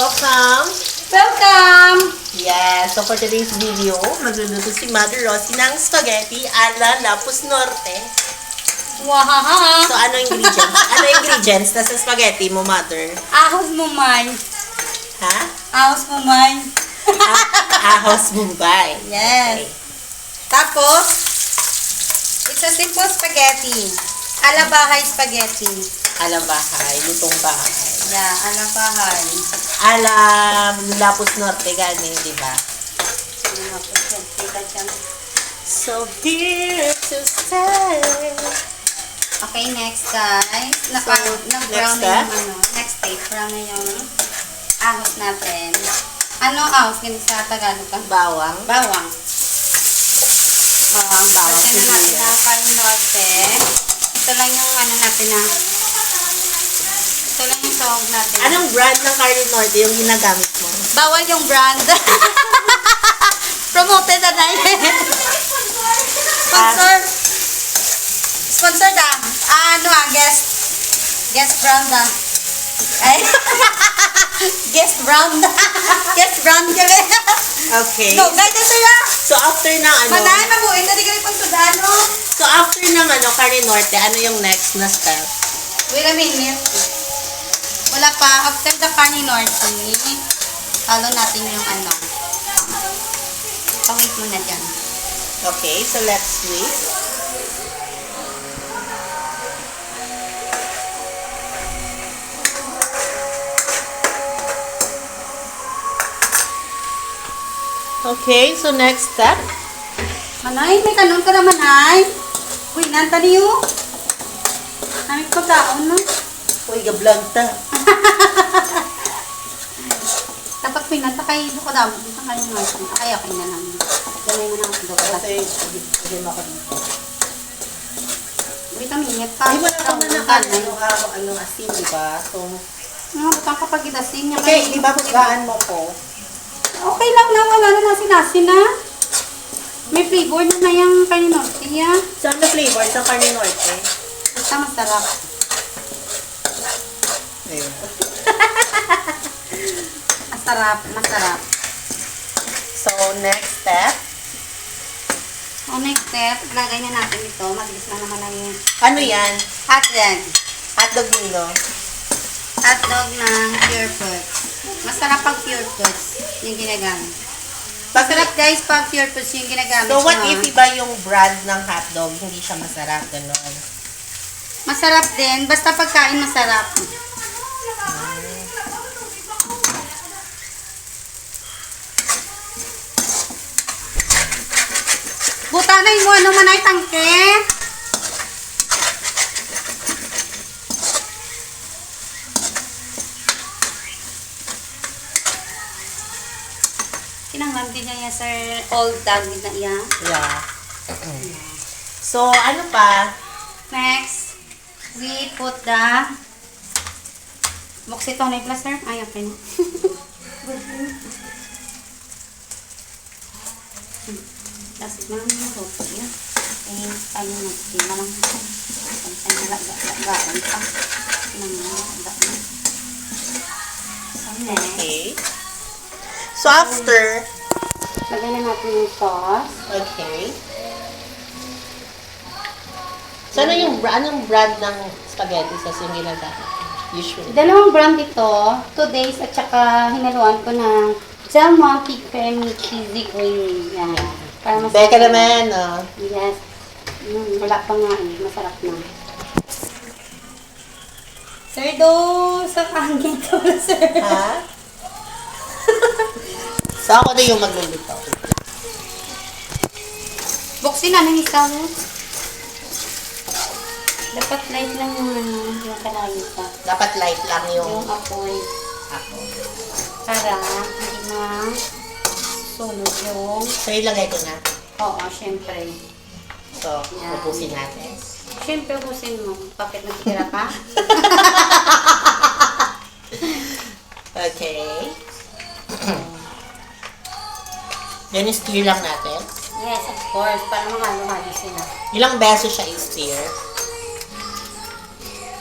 Welcome! Welcome! Yes, so for today's video, magluluto si Mother Rosie ng spaghetti ala Lapus Norte. Wahaha! So, ano ingredients? Ano ingredients na sa spaghetti mo, Mother? Ahos mo man. Ha? Ahos mo man. Ahos Mumbai. Yes. Tapos, it's a simple spaghetti. Alabahay spaghetti. Ala bahay, lutong bahay. Yeah, alabahay. Ala Lapus Norte gani, di ba? So here to stay. Okay, next guys. next Nag-brown na yung next stage, brown na yung ahos natin. Ano ahos? Ganun sa Tagalog ka? Bawang. Bawang. Bawang Lagyan na natin ang Carne Norte. Ito lang yung ano natin na. Ito lang yung sahog natin. Anong brand ng Carne Norte yung ginagamit mo? Bawal yung brand. Promoted na na yun. Sponsor. Sponsor da. Guest brand da. Ay. Guest brand. Guest brand kami. Okay. No, guys, ito yan. So after ng ano? Manahan na buhin. Hindi ka rin pang sudano. So after ng Carne Norte, ano yung next na step? Wait a minute. Wala pa. After the Carne Norte, halo natin yung ano. Pawit mo na dyan. Okay, so let's wait. Okay, so next step. Manay, may kanon ka naman ay. Uy, nanta niyo. Aming pagkaon no. Uy, gablog ta. Dapat pinanta kayo ko daw. Dito kayo natin. Ay, okay na lang. Ganay mo na ang doka. Sige mo ako dito. Wait a minute pa. Ay, wala ka man na asin, di ba? So, Butang kapag itasin niya. okay, di ba hugaan mo po? Okay lang na. Wala na nasin-asin na. May flavor na na yung Carne Norte niya. Saan na flavor sa Carne Norte? Basta masarap. Ayun. Masarap. So, next step. So, next step, lagay na natin ito. Mabilis lang naman lang yung Ano yan? hotdog. Hotdog nilo. Hotdog ng Pure Foods. Masarap pag Pure Foods yung ginagamit. Masarap guys pag Pure Foods yung ginagamit. So, what nyo, if iba yung brand ng hotdog, hindi siya masarap, gano'n? Masarap din. Basta pagkain masarap. Butanay mo ano man ay tangke. Kinanglam din niya yan, sir. Old dog din na iya. Yeah. So, ano pa? Next, we put the moxitone plus, sir. Ay, okay na. Tapos na yung roto yan. Eh, tayo nagtima lang. Tayo nalagaan pa. Nalagaan na. So, next. Okay. So, after, Lagyan na natin yung sauce. okay. So, anong brand ng spaghetti sa yung ginagamit? Usually. Dalawang brand ito. 2 days at saka hinaluan ko ng Del Monte Creamy Cheesy Cream. Yan. Para masarap. Beka naman, no? Yes. Wala pa nga eh. Masarap na. Sir, do sa kangin to, sir. Ha? So, ako na yung magluluto. Buksin na ng isa mo. Dapat light lang yung yung kalayo pa. Dapat light lang Yung yung apoy. ako. Para hindi na sunog yung... So, ilagay ko na. Oo, syempre. So, Yan. upusin natin. Syempre, busin mo. Bakit natitira pa? Okay. Then, stir lang natin. Yes, of course. Para mahalo-halo sila. Ilang beses siya i-stir?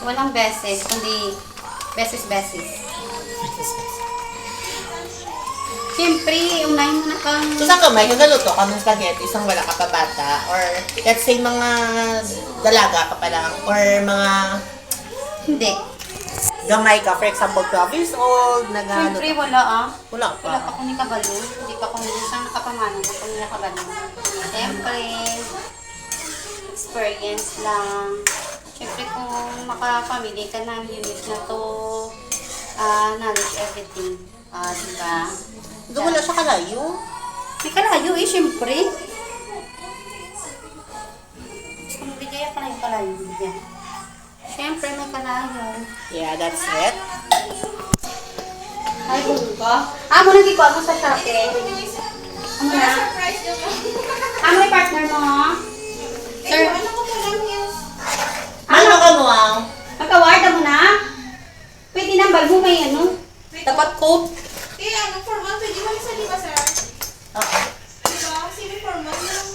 Walang beses, kundi beses-beses. Siyempre, unahin mo na kang... So, saan ka, Mike? Nagaluto ka ng spaghetti, isang wala ka pa bata? Or, let's say, mga dalaga ka pa lang? Or, mga Hindi. gamay ka? For example, 12 years old, nagaluto. Siyempre, wala ah. Wala pa. Wala pa kung kabalo. Hindi pa kung isang nakapamano na kung nakabalo. Siyempre, experience lang. Siyempre, kung makapamili ka ng unit na to, knowledge everything. Diba? Doon wala siya kalayo. May kalayo eh, siyempre. Kung bigay ka lang kalayo, bigyan. Siyempre, may kalayo. Yeah, that's it. Ay, buka. Mo nang ikaw mo sa Shopee. Ano na? May partner mo? Sir, Ano ka mo, magkawarda mo na? Pwede nang balbo may ano? Dapat coat. Ano, for month, pwede mo isa, di ba, sir? Okay. Diba? Kasi may for month lang.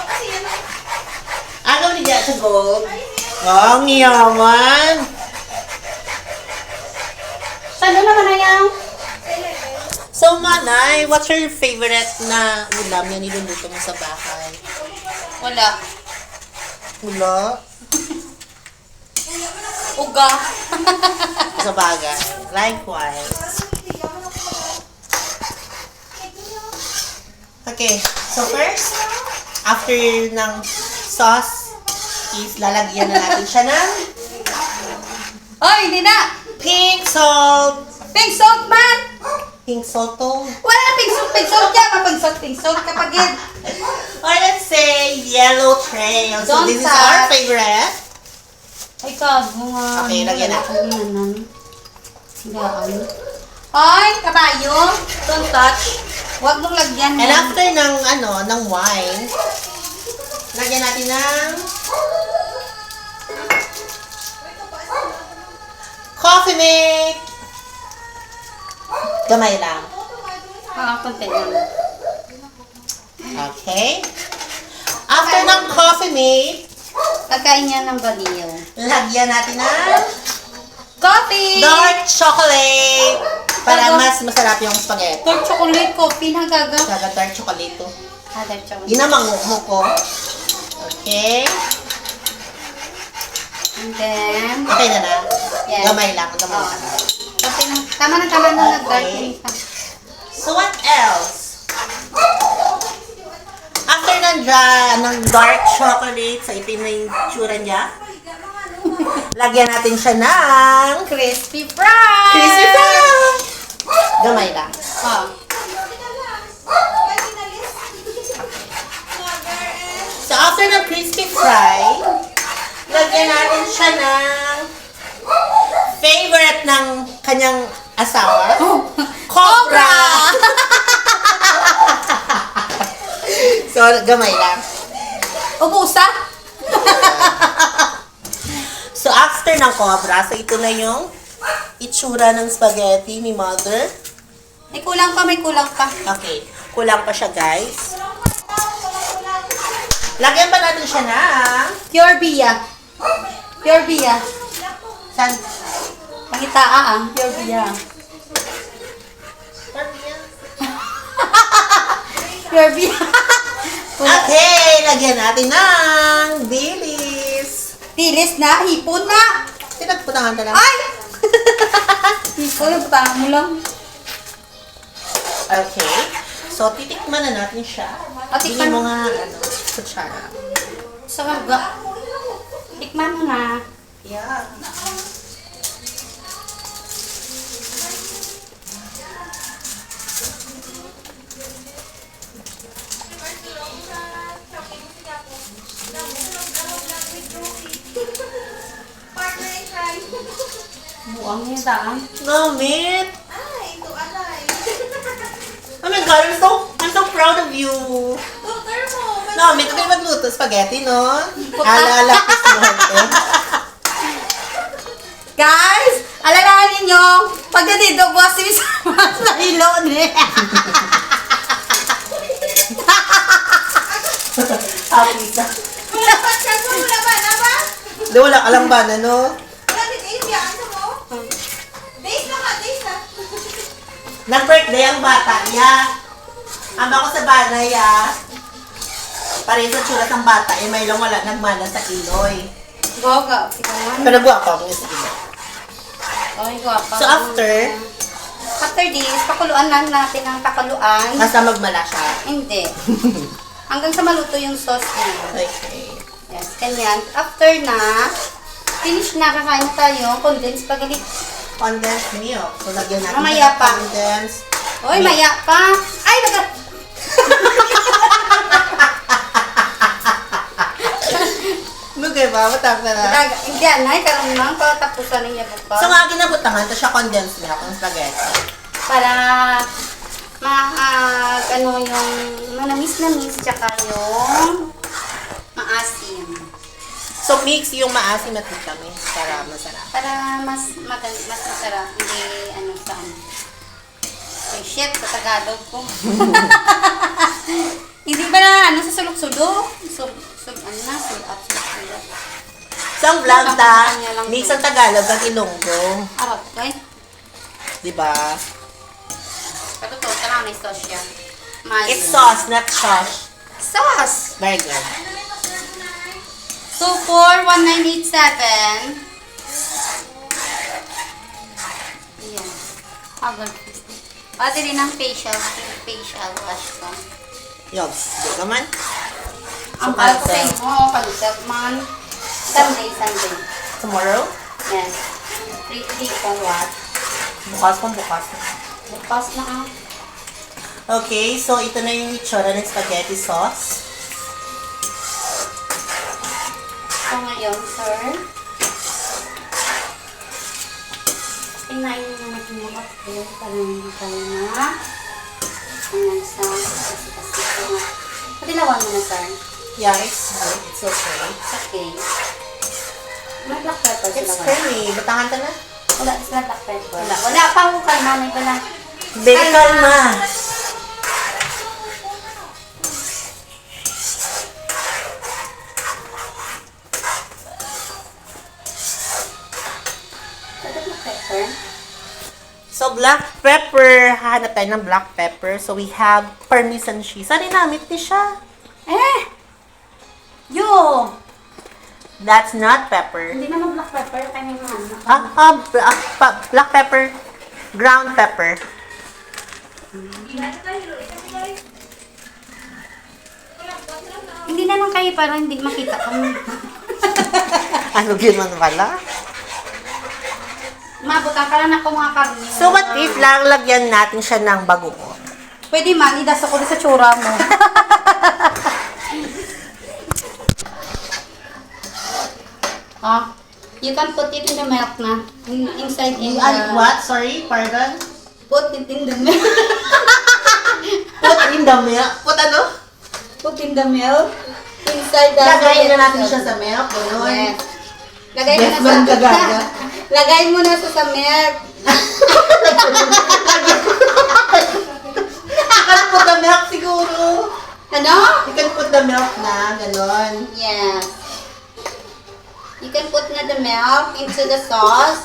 Kasi yan, Ano ni Diya sa gold? Ang yaman! Saan naman na yan? So, Manay, what's your favorite na ulam na niluluto mo sa bahay? Wala. Hula? Uga. Sa bagay. Likewise. Okay, so first, after ng sauce, is lalagyan na natin siya ng Oy, hindi na. pink salt. Pink salt man. Pink salt to. Wala na pink salt. Pink salt yan. Pink salt kapag yan. Or let's say, yellow trail. So Don't this is touch. our favorite. Ay, kago nga. Okay, lagyan na. Gaan. Ay, kabayo. Don't touch. Huwag mong lagyan. And after ng wine, lagyan natin ng coffee mate. Gamay lang. Konti lang. Okay. After ng coffee mate, Pagkain niya ng baliw. lagyan natin ng Coffee! dark chocolate para mas masarap yung spaghetti. Dark chocolate coffee na gaga. Saga dark chocolate to. Dark chocolate. Ginamang mo ko. Okay. And then, Okay na na. Yes. Gamay lang. Gamay Oh. lang. coffee na. Tama na nag-dark Okay. pa. So what else? After ng dark chocolate, sa itim na yung tsura niya, lagyan natin siya ng Crispy fries! crispy fries. Gamay lang. Oh. So after ng crispy fry, lagyan natin siya ng favorite ng kanyang asawa, Cobra! So, gamay lang. Ubusa? So, after ng Cobra, so ito na yung itsura ng spaghetti ni Mother. May kulang pa, may kulang pa. Okay, kulang pa siya, guys. Lagyan pa natin siya na Pure Bia. Pure Bia. san? Pangitaa Pure Bia. Pure Bia. Okay, lagyan natin ng bilis. Tilis na, hipon na. Pinagputangan na lang. Ay! Hipon, putang mo lang. Okay. So, titikman na natin siya. Tikman Bigyan mo mo. nga, kutsara. Sa maga. Tikman mo na. Yeah. Partner in crime. Buang niya daan. Namit! Ay, ito, alay. Oh my God, I'm so proud of you. Doctor mo. Namit, kami magluto spaghetti, no? Alala ko si Monte. Guys, alalahanin nyo, pag nandito po si Sama sa hilon eh. Happy sa. Wala pa siya mo, wala ba na ba? Di, wala ka lang ba na, no? Wala din, ayun, yan sa mo. Days na ka, days na. Nag-birthday ang bata, ya. Ama ko sa banay, ya. Pareho sa tsura ng bata, eh, may lang wala nagmana sa iloy. Goga. Ikaw nga. Pero guwapa ako sa iloy. Okay, guwapa. So, after this, pakuluan lang natin ang pakuluan. hasta magmala siya. Hindi. Hanggang sa maluto yung sauce niya. Okay. Yes, ganyan. After na, finish na, kakain na tayo. Condensed pagalit. Condensed milk. So, lagyan natin Mamaya ng pa. condensed. Uy, maya pa. Ay, Lugay ba? Matap na na. Hindi, anay. Karoon lang. Patapusan niya bukas. So, nga ginabutangan, ito siya condensed milk ng spaghetti. Para ano yung manamis-namis tsaka yung maasim. So, mix yung maasim at tamis para masarap. Para mas masarap. Hindi ano sa ano. Ay, shit, sa Tagalog ko. Hindi ba na ano sa sulok-sulok? Ano na? Sulok-sulok. So, ang vlog ta, mix ang Tagalog at Ilonggo. Arap, okay? Diba? Pero to, tara may sauce siya. Mayo. It's sauce, not sauce. Sauce! Very good. So, for 1987, ayan. Agad. Pati rin ang facial wash ko. Yogs. Di ka man? Ang palpay mo, palusap man. Sunday. Tomorrow? Yes. Free kong wash. Bukas kung bukas. Bukas na ang Okay, so ito na yung itsura ng spaghetti sauce. So, ngayon, sir. Inayin mo natin yung update para hindi tayo na hanggang sa kasi ko. Patilawan mo na, sir. Yeah, it's good. It's okay. It's okay. May black pepper sila It's ba? creamy. Batangan ka na? Wala sila black pepper. Wala. Wala pa ako kalma. May pala. Baby, kalma. Wala black pepper. So, black pepper. Hahanap tayo ng black pepper. So, we have parmesan cheese. Ano namit ni siya? Yo! That's not pepper. Hindi naman black pepper. Kaya may mga Black pepper. Ground pepper. Hindi na lang kayo para hindi makita kami. Ano man pala? Mabutan ka lang ako mga karne. So, what if lalagyan natin siya ng bagoong? Pwede man, idas ako sa tsura mo. You can put it in the milk na. Inside in the... What? Sorry? Pardon? Put it in the milk. Put in the milk? Put ano? Put in the milk. Inside the... Lagayin na natin siya sa milk. Ganun. Yes. Lagay mo Yes, na man, sa... kagaga. Lagay mo na sa milk. You can put the milk siguro. Ano? You can put the milk na. Ganun. Yes. You can put na the milk into the sauce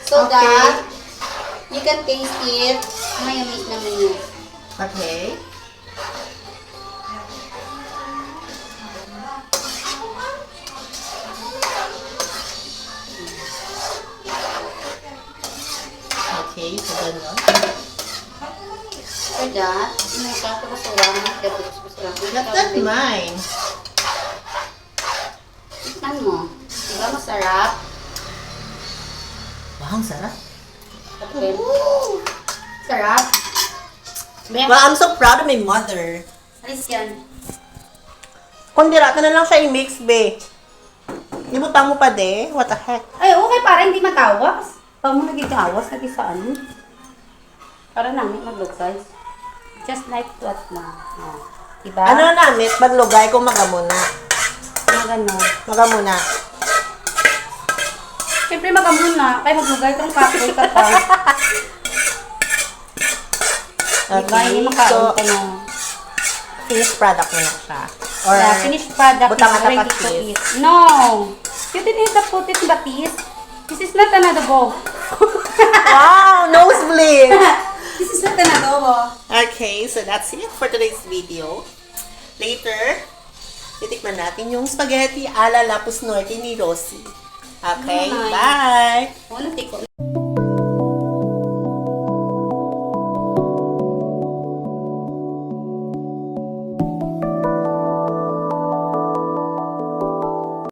so Okay. that you can taste it. Mayonnaise naman yun. Okay. Okay, so ganun. For that, may kaso basura, may gabos basura. Not that mine. Tignan mo. Diba masarap? Wow, ang sarap. Okay. Sarap. Well, I'm so proud of my mother. Alis yan. Kondirata na lang siya i-mix, be. Ibutang mo pa, de. What the heck? Ay, okay, para hindi matawas. Pag mo nagigtawas, nagisaan. Para namin maglugay. Just like that na. Oh. Diba? Ano na namin? Maglugay kung magamuna. Magano. Magamuna. Siyempre magamuna. Kaya maglugay kang kapoy ka pa. Diba? Hindi makaon so, ka na. finished product na lang siya. Or, Yeah, finished product butang is at ready tapat to cheese. eat. No! You didn't need to put it in the piece. This is not another bowl. wow, nosebleed! This is not an adobo. Okay, so that's it for today's video. Later, titikman natin yung spaghetti ala Lapus Norte ni Rosie. Okay, Bye. bye! Ano, tiko?